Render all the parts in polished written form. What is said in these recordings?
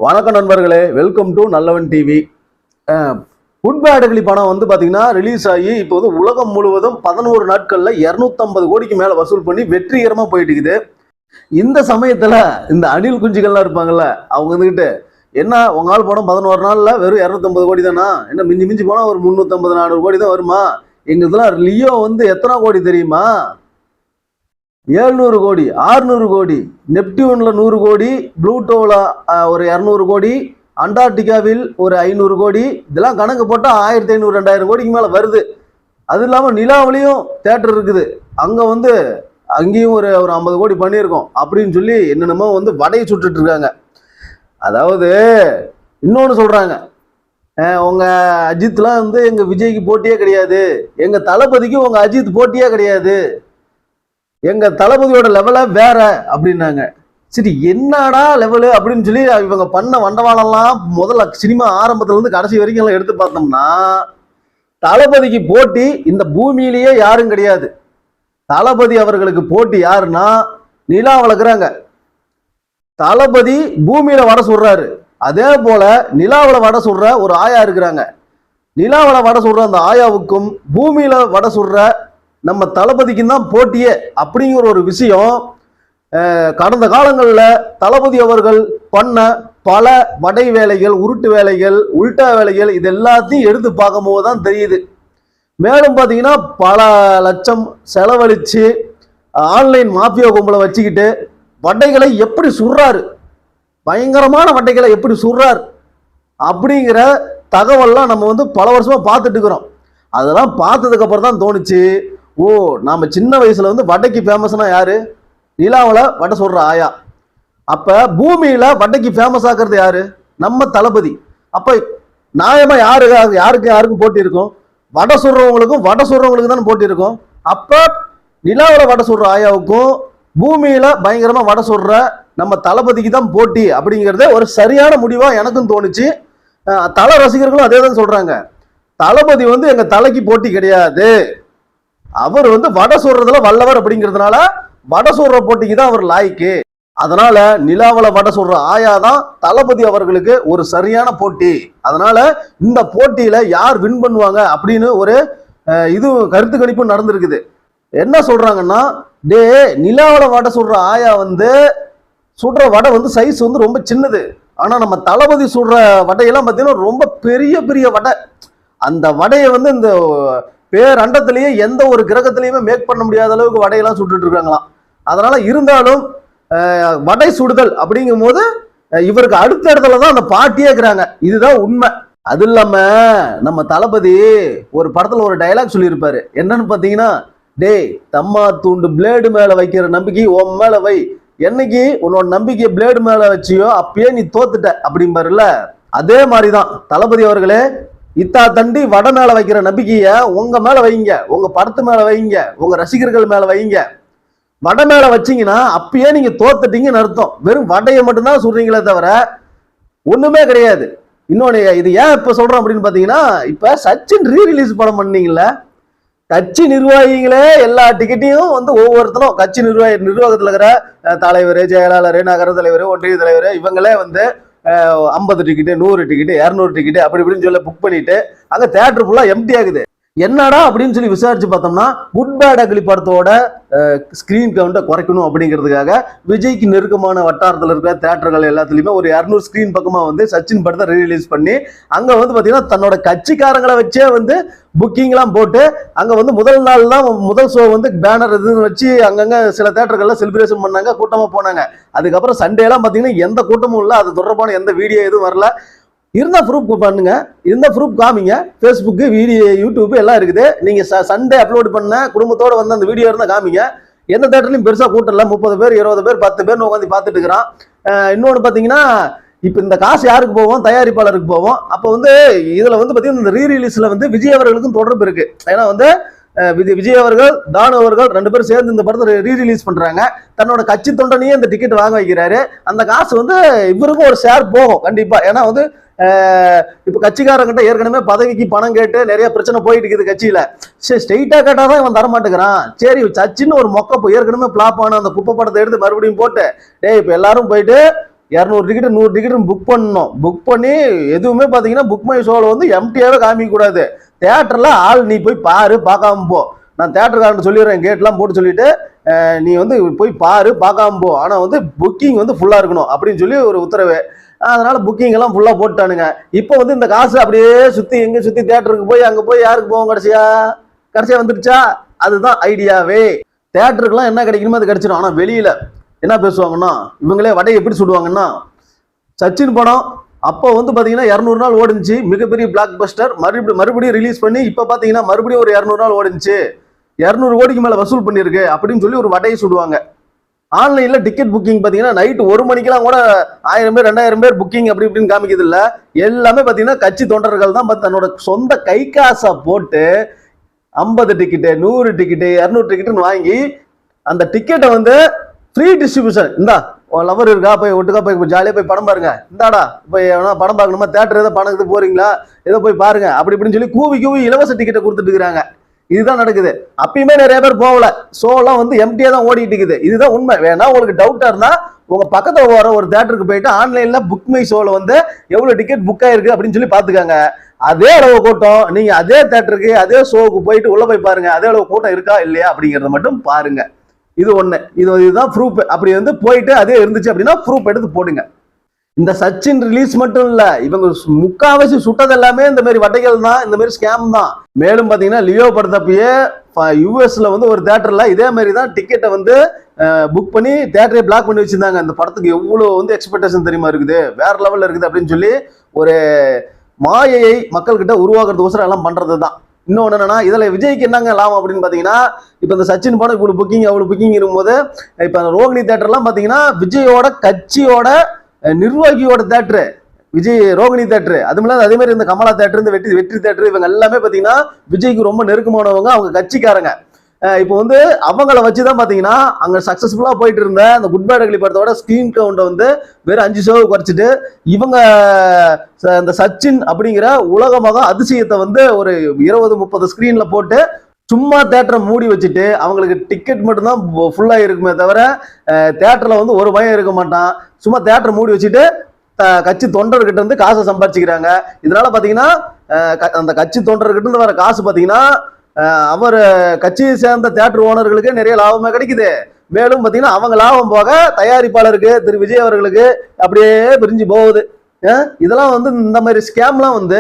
வணக்கம் நண்பர்களே, welcome to நல்லவன் டிவி. ஃபுட் பேடுகளி படம் வந்து பார்த்தீங்கன்னா ரிலீஸ் ஆகி இப்போ வந்து உலகம் முழுவதும் 11 நாட்களில் 250 கோடிக்கு மேலே வசூல் பண்ணி வெற்றிகரமாக போயிட்டு இருக்குது. இந்த சமயத்தில் இந்த அணில் குஞ்சுகள்லாம் இருப்பாங்கல்ல, அவங்க வந்துக்கிட்டு என்ன உங்க ஆள் படம் 11 நாளில் வெறும் 250 கோடி தானா, என்ன மிஞ்சி மிஞ்சி போனால் ஒரு 350-400 கோடி தான் வருமா, எங்கள் இதெல்லாம் லியோ வந்து எத்தனை கோடி தெரியுமா, 700 கோடி 600 கோடி, நெப்டியூன்ல 100 கோடி, ப்ளூட்டோவில் ஒரு 200 கோடி, அண்டார்டிகாவில் ஒரு 500 கோடி, இதெல்லாம் கணக்கு போட்டால் 1500-2000 கோடிக்கு மேலே வருது. அது இல்லாமல் நிலாவிலையும் தேட்டர் இருக்குது, அங்கே வந்து அங்கேயும் ஒரு 50 கோடி பண்ணியிருக்கோம் அப்படின்னு சொல்லி என்னென்னமோ வந்து வடையை சுட்டுட்டு இருக்காங்க. அதாவது இன்னொன்று சொல்கிறாங்க, உங்கள் அஜித்லாம் வந்து எங்கள் விஜய்க்கு போட்டியே கிடையாது, எங்கள் தளபதிக்கு உங்கள் அஜித் போட்டியே கிடையாது, எங்க தளபதியோட லெவல வேற அப்படின்னாங்க. சரி என்னடா லெவலு அப்படின்னு சொல்லி இவங்க பண்ண வண்டவாளம்லாம் முதல்ல சினிமா ஆரம்பத்துல இருந்து கடைசி வரைக்கும் எல்லாம் எடுத்து பார்த்தோம்னா தளபதிக்கு போட்டி இந்த பூமியிலேயே யாரும் கிடையாது. தளபதி அவர்களுக்கு போட்டி யாருன்னா நிலா வளர்க்குறாங்க. தளபதி பூமியில வடை சுடுறாரு, அதே போல நிலாவில் வடை சுடுற ஒரு ஆயா இருக்கிறாங்க. நிலாவில் வடை சுடுற அந்த ஆயாவுக்கும் பூமியில வடை சுடுற நம்ம தளபதிக்கு தான் போட்டியே அப்படிங்கிற ஒரு விஷயம் கடந்த காலங்களில் தளபதி அவர்கள் பண்ண பல வடை வேலைகள், உருட்டு வேலைகள், உல்டா வேலைகள் இது எல்லாத்தையும் எடுத்து பார்க்கும்போது தான் தெரியுது. மேலும் பார்த்தீங்கன்னா பல லட்சம் செலவழித்து ஆன்லைன் மாஃபியா கும்பலை வச்சுக்கிட்டு வடைகளை எப்படி சுடுறாரு, பயங்கரமான வடைகளை எப்படி சுடுறாரு அப்படிங்கிற தகவல்லாம் நம்ம வந்து பல வருஷமா பார்த்துட்டு இருக்கிறோம். அதெல்லாம் பார்த்ததுக்கு அப்புறம் தான் தோணுச்சு, ஓ நாம சின்ன வயசுல வந்து வடைக்கு ஃபேமஸ்னா யாரு, நிலாவில் வடை சொல்ற ஆயா. அப்ப பூமியில வடைக்கு ஃபேமஸ் ஆக்குறது யாரு, நம்ம தளபதி. அப்ப நியாயமா யாருக்கும் போட்டி இருக்கும், வடை சொல்றவங்களுக்கும் வடை சொல்றவங்களுக்கு தானே போட்டி இருக்கும். அப்ப நிலாவில் வடை சொல்ற ஆயாவுக்கும் பூமியில பயங்கரமா வடை சொல்ற நம்ம தளபதிக்கு தான் போட்டி அப்படிங்கிறதே ஒரு சரியான முடிவா எனக்கும் தோணுச்சு. தல ரசிகர்களும் அதே தான் சொல்றாங்க, தளபதி வந்து எங்க தலைக்கு போட்டி கிடையாது, அவர் வந்து வடை சொல்றதுல வல்லவர் அப்படிங்கிறதுனால வடை சொல்ற போட்டிக்கு தான் அவர் லாய்க்கு. அதனால நிலாவல வடை சொல்ற ஆயா தான் தளபதி அவர்களுக்கு ஒரு சரியான போட்டி. அதனால இந்த போட்டியில யார் வின் பண்ணுவாங்க அப்படின்னு ஒரு இது கருத்து கணிப்பு நடந்திருக்குது. என்ன சொல்றாங்கன்னா, டே நிலாவல வடை சொல்ற ஆயா வந்து சுடுற வடை வந்து சைஸ் வந்து ரொம்ப சின்னது, ஆனா நம்ம தளபதி சுடுற வடையெல்லாம் பார்த்தீங்கன்னா ரொம்ப பெரிய பெரிய வடை. அந்த வடையை வந்து இந்த பேரண்டத்திலேயே எந்த ஒரு கிரகத்திலையுமே மேக் பண்ண முடியாத அளவுக்கு வடையெல்லாம் சுட்டுட்டு இருக்காங்களாம். அதனால இருந்தாலும் வடை சுடுதல் அப்படிங்கும் போது இவருக்கு அடுத்த இடத்துல தான் அந்த பாட்டியே இருக்கிறாங்க, இதுதான் உண்மை. அது இல்லாம நம்ம தளபதி ஒரு படத்துல ஒரு டைலாக் சொல்லியிருப்பாரு, என்னன்னு பாத்தீங்கன்னா, டேய் தம்மா தூண்டு பிளேடு மேல வைக்கிற நம்பிக்கை உன் மேல வை, என்னைக்கு உன்னோட நம்பிக்கையை பிளேடு மேல வச்சியோ அப்பயே நீ தோத்துட்ட அப்படிம்பாருல்ல. அதே மாதிரிதான் தளபதி அவர்களே, இத்தா தண்டி வடை மேல வைக்கிற நம்பிக்கைய உங்க மேல வைங்க, உங்க படத்து மேல வைங்க, உங்க ரசிகர்கள் மேல வைங்க. வடை மேல வச்சீங்கன்னா அப்பயே நீங்க தோத்துட்டீங்கன்னு அர்த்தம். வெறும் வடையை மட்டும்தான் சொல்றீங்களே தவிர ஒண்ணுமே கிடையாது. இன்னொன்னு இது ஏன் இப்ப சொல்றோம் அப்படின்னு பாத்தீங்கன்னா, இப்ப சச்சின் ரீரிலீஸ் படம் பண்ணீங்கல்ல, கட்சி நிர்வாகிகளே எல்லா டிக்கெட்டையும் வந்து ஒவ்வொருத்தரும் கட்சி நிர்வாகத்துல இருக்கிற தலைவர், செயலாளர், நகர தலைவர், ஒன்றிய தலைவர் இவங்களே வந்து 50 டிக்கெட்டு, 100 டிக்கெட்டு, 200 டிக்கெட்டு அப்படி இப்படின்னு சொல்லி புக் பண்ணிட்டு அங்க தியேட்டர் ஃபுல்லா எம்டி ஆகுது. என்னடா அப்படின்னு சொல்லி விசாரிச்சு பார்த்தோம்னா, குட் பேட் அக்லி படத்தோட ஸ்கிரீன் கவுண்டை குறைக்கணும் அப்படிங்கிறதுக்காக விஜய்க்கு நெருக்கமான வட்டாரத்தில் இருக்கிற தியேட்டர்கள் எல்லாத்துலயுமே ஒரு 200 ஸ்கிரீன் பக்கமா வந்து சச்சின் படத்தை ரீரிலீஸ் பண்ணி அங்க வந்து பாத்தீங்கன்னா தன்னோட கட்சிக்காரங்களை வச்சே வந்து புக்கிங் எல்லாம் போட்டு அங்க வந்து முதல் நாள் தான் முதல் ஷோ வந்து பேனர் இதுன்னு வச்சு அங்கங்க சில தியேட்டர்கள்ல செலிப்ரேஷன் பண்ணாங்க, கூட்டமா போனாங்க. அதுக்கப்புறம் சண்டே எல்லாம் பாத்தீங்கன்னா எந்த கூட்டமும் இல்லை, அது தொடர்பான எந்த வீடியோ எதுவும் வரல. இருந்தா ப்ரூஃப் பண்ணுங்க, இருந்தா ப்ரூஃப் காமிங்க, ஃபேஸ்புக்கு, வீடியோ, யூடியூப் எல்லாம் இருக்குது. நீங்க சண்டே அப்லோட் பண்ண குடும்பத்தோட வந்து அந்த வீடியோ இருந்தா காமிங்க. எந்த தேட்டர்லையும் பெருசா கூட்டம் இல்லை, 30 பேர் 20 பேர் 10 பேர் உட்காந்து பார்த்துட்டு இருக்கிறான். இன்னொன்று பார்த்தீங்கன்னா, இப்போ இந்த காசு யாருக்கு போவோம், தயாரிப்பாளருக்கு போவோம். அப்போ வந்து இதுல வந்து பார்த்தீங்கன்னா இந்த ரீரிலீஸ்ல வந்து விஜய் அவர்களுக்கும் தொடர்பு இருக்கு. ஏன்னா வந்து விஜய் அவர்கள், தானு அவர்கள் 2 பேரும் சேர்ந்து இந்த படத்தை ரீரிலீஸ் பண்றாங்க. தன்னோட கட்சி தொண்டனையே இந்த டிக்கெட் வாங்க வைக்கிறாரு. அந்த காசு வந்து இவருக்கும் ஒரு ஷேர் போகும் கண்டிப்பா. ஏன்னா வந்து இப்ப கட்சிக்காரங்கிட்ட ஏற்கனவே பதவிக்கு பணம் கேட்டு நிறைய பிரச்சனை போயிட்டு இருக்குது கட்சியில. சரி ஸ்ட்ரெயிட்டா கேட்டாதான் இவன் தரமாட்டேங்கிறான். சரி சச்சின்னு ஒரு மொக்க ஏற்கனவே பிளாப் ஆன அந்த குப்பை படத்தை எடுத்து மறுபடியும் போட்டு, டேய் இப்ப எல்லாரும் போயிட்டு 200 டிக்கெட் 100 டிக்கெட் புக் பண்ணணும். புக் பண்ணி எதுவுமே பார்த்தீங்கன்னா புக் மை ஷோவில் வந்து எம்டியாவே காமிக்க கூடாது. தேட்டரில் ஆள் நீ போய் பாரு, பார்க்காம போ. நான் தேட்டருக்காரன் சொல்லிடுறேன், கேட்லாம் போட்டு சொல்லிட்டு நீ வந்து போய் பாரு, பார்க்காம போ. ஆனால் வந்து புக்கிங் வந்து ஃபுல்லாக இருக்கணும் அப்படின்னு சொல்லி ஒரு உத்தரவு. அதனால புக்கிங் எல்லாம் ஃபுல்லாக போட்டுட்டானுங்க. இப்போ வந்து இந்த காசு அப்படியே சுற்றி எங்கே சுற்றி தேட்டருக்கு போய் அங்கே போய் யாருக்கு போவோம், கடைசியா வந்துடுச்சா? அதுதான் ஐடியாவே. தேட்டருக்குலாம் என்ன கிடைக்கணுமோ அது கிடைச்சிடும். ஆனால் வெளியில என்ன பேசுவாங்கன்னா, இவங்களே வடையை எப்படி சுடுவாங்கன்னா, சச்சின் படம் அப்போ வந்து பார்த்தீங்கன்னா 200 நாள் ஓடிச்சு, மிகப்பெரிய பிளாக் பஸ்டர். மறுபடியும் ரிலீஸ் பண்ணி இப்போ பார்த்தீங்கன்னா மறுபடியும் ஒரு 200 நாள் ஓடிச்சு, 200 கோடிக்கு மேலே வசூல் பண்ணியிருக்கு அப்படின்னு சொல்லி ஒரு வடையை சுடுவாங்க. ஆன்லைனில் டிக்கெட் புக்கிங் பார்த்தீங்கன்னா நைட்டு 1 மணிக்கெல்லாம் கூட 1000 பேர் 2000 பேர் புக்கிங் அப்படி இப்படின்னு காமிக்கிறது இல்லை. எல்லாமே பார்த்தீங்கன்னா கட்சி தொண்டர்கள் தான் தன்னோட சொந்த கை காசை போட்டு 50 டிக்கெட்டு 100 டிக்கெட்டு 200 டிக்கெட்டுன்னு வாங்கி அந்த டிக்கெட்டை வந்து ஃப்ரீ டிஸ்ட்ரிபியூஷன். இந்தா லவர் இருக்கா, போய் ஒட்டுக்கா போய் ஜாலியாக போய் படம் பாருங்க, இந்தாடா போய் படம் பார்க்கணுமா, தேட்டர் ஏதோ பணத்துக்கு போறீங்களா, ஏதோ போய் பாருங்க அப்படி இப்படின்னு சொல்லி கூவி இலவச டிக்கெட்டை கொடுத்துட்டு இருக்கிறாங்க. இதுதான் நடக்குது. அப்பயுமே நிறைய பேர் போகல, ஷோலாம் வந்து எம்டியா தான் ஓடிட்டு இருக்குது. இதுதான் உண்மை. வேணா உங்களுக்கு டவுட்டா இருந்தா உங்க பக்கத்துல வர ஒரு தேட்டருக்கு போயிட்டு ஆன்லைன்ல புக் மை ஷோல வந்து எவ்வளவு டிக்கெட் புக் ஆயிருக்கு அப்படின்னு சொல்லி பாத்துக்காங்க. அதே அளவு கூட்டம் நீங்க அதே தேட்டருக்கு அதே ஷோவுக்கு போயிட்டு உள்ள போய் பாருங்க, அதே அளவு கூட்டம் இருக்கா இல்லையா அப்படிங்கறத மட்டும் பாருங்க. இது ஒண்ணு, இதுதான் ப்ரூஃப். அப்படி வந்து போயிட்டு அதே இருந்துச்சு அப்படின்னா ப்ரூஃப் எடுத்து போடுங்க. இந்த சச்சின் ரிலீஸ் மட்டும் இல்ல, இவங்க முக்காவாசி சுட்டது எல்லாமே இந்த மாதிரி வட்டைகள் தான், இந்த மாதிரி ஸ்கேம் தான். மேலும் பாத்தீங்கன்னா லியோ படத்தப்பயே யூஎஸ்ல வந்து ஒரு தேட்டர்ல இதே மாதிரி தான் டிக்கெட்டை வந்து புக் பண்ணி தேட்டரை பிளாக் பண்ணி வச்சிருந்தாங்க. இந்த படத்துக்கு எவ்வளவு வந்து எக்ஸ்பெக்டேஷன் தெரியுமா இருக்குது, வேற லெவல்ல இருக்குது அப்படின்னு சொல்லி ஒரு மாயையை மக்கள்கிட்ட உருவாக்குறதுக்கோசரம் எல்லாம் பண்றது தான். இன்னொன்று என்னன்னா, இதுல விஜய்க்கு என்னங்க லாபம் அப்படின்னு பாத்தீங்கன்னா, இப்ப இந்த சச்சின் படம் இவ்வளவு புக்கிங் அவ்வளவு புக்கிங் இருக்கும்போது இப்ப ரோகிணி தேட்டர்லாம் பாத்தீங்கன்னா விஜயோட கட்சியோட நிர்வாகியோட தேட்டரு, விஜய் ரோகிணி தேட்டரு, அதுமில்லாத அதே மாதிரி இந்த கமலா தேட்டர், இந்த வெற்றி தேட்டர், இவங்க எல்லாமே பாத்தீங்கன்னா விஜய்க்கு ரொம்ப நெருக்கமானவங்க, அவங்க கட்சிக்காரங்க. இப்போ வந்து அவங்கள வச்சுதான் பாத்தீங்கன்னா அங்க சக்சஸ்ஃபுல்லா போயிட்டு இருந்த அந்த குட் பேட் அக்லி படத்தோட ஸ்கிரீன் கவுண்ட வந்து வெறும் 5 ஷோ குறைச்சிட்டு இவங்க இந்த சச்சின் அப்படிங்கிற உலகமாக அதிசயத்தை வந்து ஒரு 20-30 ஸ்கிரீன்ல போட்டு சும்மா தேட்டரை மூடி வச்சுட்டு அவங்களுக்கு டிக்கெட் மட்டும்தான் ஃபுல்லா இருக்குமே தவிர தேட்டர்ல வந்து ஒரு பயம் இருக்க மாட்டான். சும்மா தேட்டரை மூடி வச்சுட்டு கட்சி தொண்டர்கிட்ட இருந்து காசை சம்பாதிச்சுக்கிறாங்க. இதனால பாத்தீங்கன்னா அந்த கட்சி தொண்டர்கிட்ட இருந்து வர காசு பாத்தீங்கன்னா அவர் கட்சியை சேர்ந்த தேட்டர் ஓனர்களுக்கு நிறைய லாபமே கிடைக்குது. மேலும் பாத்தீங்கன்னா அவங்க லாபம் போக தயாரிப்பாளருக்கு திரு விஜய் அவர்களுக்கு அப்படியே பிரிஞ்சு போகுது. இதெல்லாம் வந்து இந்த மாதிரி ஸ்கேம்லாம் வந்து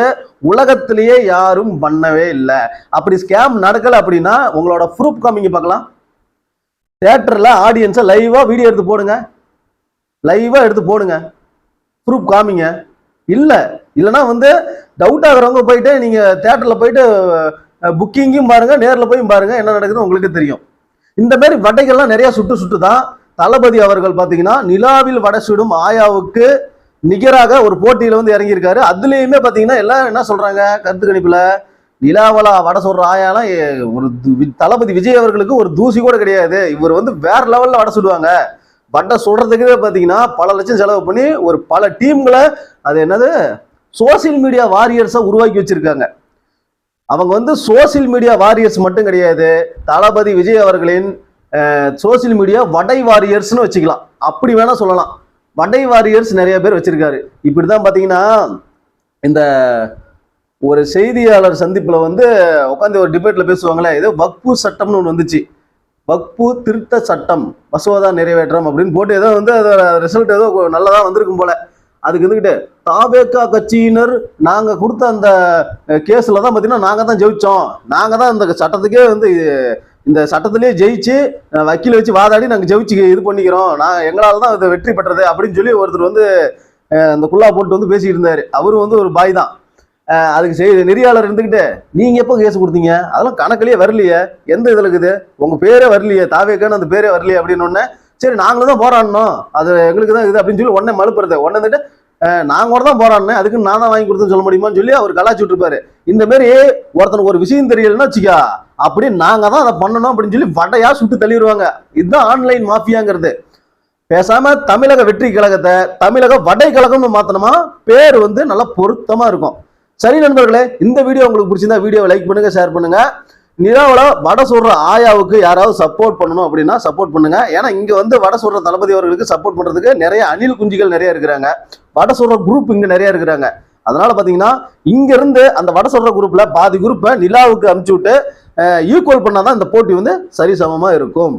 உலகத்திலேயே யாரும் பண்ணவே இல்லை. அப்படி ஸ்கேம் நடக்கல அப்படின்னா உங்களோட ப்ரூஃப் காமிங்க பார்க்கலாம். தியேட்டர்ல ஆடியன்ஸை லைவா வீடியோ எடுத்து போடுங்க, லைவா எடுத்து போடுங்க, ப்ரூஃப் காமிங்க. இல்லைன்னா வந்து டவுட் ஆகுறவங்க போயிட்டு நீங்க தியேட்டர்ல போயிட்டு புக்கிங்கும் பாருங்க, நேர்ல போய் பாருங்க, என்ன நடக்குது உங்களுக்கு தெரியும். இந்த மாதிரி வடைகள்லாம் நிறைய சுட்டு தான் தளபதி அவர்கள் பாத்தீங்கன்னா நிலாவில் வடை சுடும் ஆயாவுக்கு நிகராக ஒரு போட்டியில வந்து இறங்கியிருக்காரு. அதுலயுமே பாத்தீங்கன்னா எல்லாம் என்ன சொல்றாங்க கருத்து கணிப்புல, நிலாவலா வடை சொல்ற ஆயாலாம் ஒரு தளபதி விஜய் அவர்களுக்கு ஒரு தூசி கூட கிடையாது, இவர் வந்து வேற லெவல்ல வடை சுடுவாங்க. வடை சொல்றதுக்கு பாத்தீங்கன்னா பல லட்சம் செலவு பண்ணி ஒரு பல டீம்களை, அது என்னது சோசியல் மீடியா வாரியர்ஸை உருவாக்கி வச்சிருக்காங்க. அவங்க வந்து சோசியல் மீடியா வாரியர்ஸ் மட்டும் கிடையாது, தளபதி விஜய் அவர்களின் சோசியல் மீடியா வடை வாரியர்ஸ்னு வச்சுக்கலாம், அப்படி வேணா சொல்லலாம். வடை வாரியர்ஸ் நிறைய பேர் வச்சிருக்காரு. இப்படிதான் பாத்தீங்கன்னா இந்த ஒரு செய்தியாளர் சந்திப்புல வந்து உட்காந்து ஒரு டிபேட்ல பேசுவாங்களே, ஏதோ வக்பு சட்டம்னு ஒன்று வந்துச்சு, வக்பு திருத்த சட்டம் மசோதா நிறைவேற்றம் அப்படின்னு போட்டு ஏதோ வந்து அதோட ரிசல்ட் ஏதோ நல்லதா வந்திருக்கும் போல. அதுக்கு இருந்துகிட்டு தாவேகா கட்சியினர் நாங்க கொடுத்த அந்த கேஸ்ல தான் பாத்தீங்கன்னா நாங்க தான் ஜெயிச்சோம், நாங்க தான் இந்த சட்டத்துக்கே வந்து இந்த சட்டத்திலேயே ஜெயிச்சு வக்கீல வச்சு வாதாடி நாங்க ஜெயிச்சு இது பண்ணிக்கிறோம், நான் எங்களால தான் இதை வெற்றி பெற்றது அப்படின்னு சொல்லி ஒருத்தர் வந்து அந்த குல்லா போட்டு வந்து பேசிட்டு இருந்தாரு. அவரும் வந்து ஒரு பாய் தான். அதுக்கு நெறியாளர் இருந்துகிட்டு நீங்க எப்போ கேஸ் கொடுத்தீங்க, அதெல்லாம் கணக்கிலேயே வரலையே, எந்த இதுல இருக்குது, உங்க பேரே வரலையே, தாவேக்கான்னு அந்த பேரே வரலையே அப்படின்னு ஒன்னு. சரி நாங்களும் தான் போராடணும், அது எங்களுக்கு தான் இது அப்படின்னு சொல்லி உடனே மறுப்புறது. உடனே வந்துட்டு நாங்க கூட தான் போராடினேன், அதுக்கு நான் தான் வாங்கி கொடுத்தேன்னு சொல்ல முடியுமான்னு சொல்லி அவர் கலாச்சி விட்டுருப்பாரு. இந்த மாதிரி ஒருத்தனுக்கு ஒரு விஷயம் தெரியலன்னா வச்சுக்கா, அப்படி நாங்க தான் அதை பண்ணணும் அப்படின்னு சொல்லி வடையா சுட்டு தள்ளிடுவாங்க. இதுதான் ஆன்லைன் மாஃபியாங்கிறது. பேசாம தமிழக வெற்றி கழகத்தை தமிழக வடை கழகம்னு மாத்தணுமா, பேர் வந்து நல்லா பொருத்தமா இருக்கும். சரி நண்பர்களே, இந்த வீடியோ உங்களுக்கு பிடிச்சிருந்தா வீடியோவை லைக் பண்ணுங்க, ஷேர் பண்ணுங்க. நிலாவில் வடை சுடுற ஆயாவுக்கு யாராவது சப்போர்ட் பண்ணணும் அப்படின்னா சப்போர்ட் பண்ணுங்க. ஏன்னா இங்க வந்து வடை சுடுற தளபதி அவர்களுக்கு சப்போர்ட் பண்றதுக்கு நிறைய அணில் குஞ்சுகள் நிறைய இருக்கிறாங்க. வடை சுடுற குரூப் இங்க நிறைய இருக்கிறாங்க. அதனால பாத்தீங்கன்னா இங்க இருந்து அந்த வடை சுடுற குரூப்ல பாதி குரூப்பை நிலாவுக்கு அனுப்பிச்சு விட்டு ஈக்குவல் பண்ணாதான் இந்த போட்டி வந்து சரிசமமா இருக்கும்.